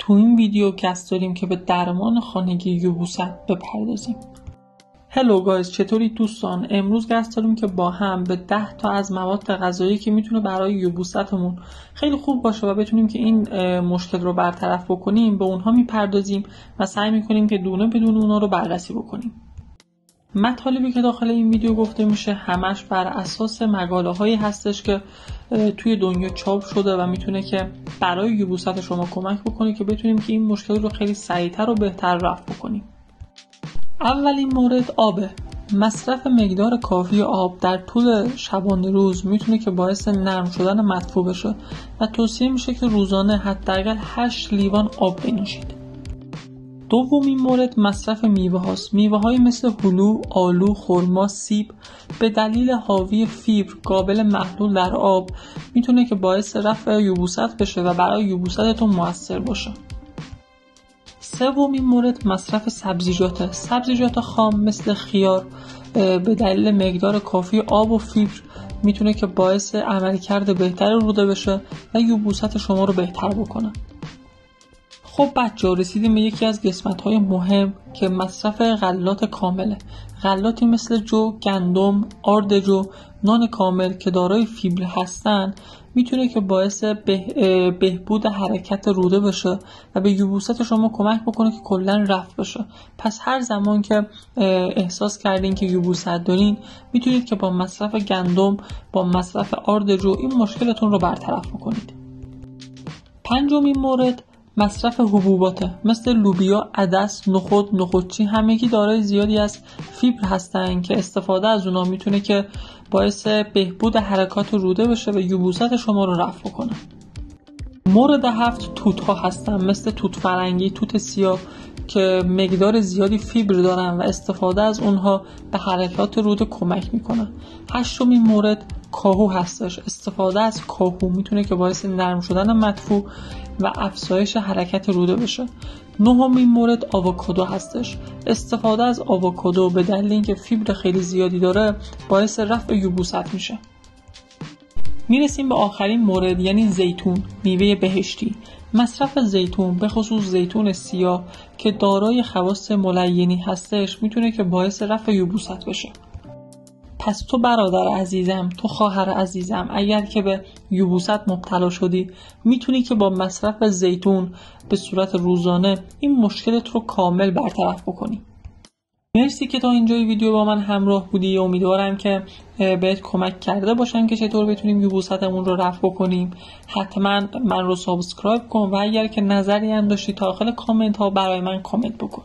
تو این ویدیو قصد داریم که به درمان خانگی یبوست بپردازیم. هلو گایز، چطوری دوستان؟ امروز قصد داریم که با هم به 10 تا از مواد غذایی که میتونه برای یبوستمون خیلی خوب باشه و بتونیم که این مشکل رو برطرف بکنیم به اونها میپردازیم و سعی میکنیم که دونه بدون اونها رو بررسی بکنیم. مطالبی که داخل این ویدیو گفته میشه همش بر اساس مقاله هایی هستش که توی دنیا چاپ شده و میتونه که برای یبوست شما کمک بکنه که بتونیم که این مشکل رو خیلی سریعتر و بهتر رفع بکنیم. اولین مورد آبه. مصرف مقدار کافی آب در طول شبانه روز میتونه که باعث نرم شدن مدفوع بشه و توصیه میشه که روزانه حداقل 8 لیوان آب بنوشید. دومین مورد مصرف میوه هاست. میوه های مثل هلو، آلو، خرما، سیب به دلیل حاوی فیبر قابل محلول در آب میتونه که باعث رفع یبوست بشه و برای یبوستتون موثر باشه. سومین مورد مصرف سبزیجات. سبزیجات خام مثل خیار به دلیل مقدار کافی آب و فیبر میتونه که باعث عملکرد بهتر روده بشه و یبوست شما رو بهتر بکنه. خب بچه‌ها، رسیدیم به یکی از قسمت‌های مهم که مصرف غلات کامله. غلاتی مثل جو، گندم، آرد جو، نان کامل که دارای فیبر هستن میتونه که باعث بهبود حرکت روده بشه و به یبوست شما کمک بکنه که کلاً رفع بشه. پس هر زمان که احساس کردین که یبوست دارین میتونید که با مصرف گندم، با مصرف آرد جو این مشکلتون رو برطرف بکنید. پنجمین مورد مصرف حبوبات مثل لوبیا، عدس، نخودچی همگی دارای زیادی از فیبر هستن که استفاده از اونا میتونه که باعث بهبود حرکات روده بشه و یبوست شما رو رفع کنه. مورد 7 توت ها هستن مثل توت فرنگی، توت سیاه که مقدار زیادی فیبر دارن و استفاده از اونها به حرکات روده کمک میکنه. هشتمین مورد کاهو هستش. استفاده از کاهو میتونه که باعث نرم شدن مدفوع و افزایش حرکت روده بشه. نهمین مورد آووکادو هستش. استفاده از آووکادو به دلیل اینکه فیبر خیلی زیادی داره باعث رفع یبوست میشه. میرسیم به آخرین مورد، یعنی زیتون، میوه بهشتی. مصرف زیتون، به خصوص زیتون سیاه که دارای خواص ملینی هستش میتونه که باعث رفع یبوست بشه. پس تو برادر عزیزم، تو خواهر عزیزم، اگر که به یبوست مبتلا شدی میتونی که با مصرف زیتون به صورت روزانه این مشکلت رو کامل برطرف بکنی. مرسی که تا اینجای ویدیو با من همراه بودی. امیدوارم که بهت کمک کرده باشم که چطور بتونیم یبوستمون رو رفع بکنیم. حتما من رو سابسکرایب کن و اگر که نظری هم داشتی داخل کامنت ها برای من کامنت بکن.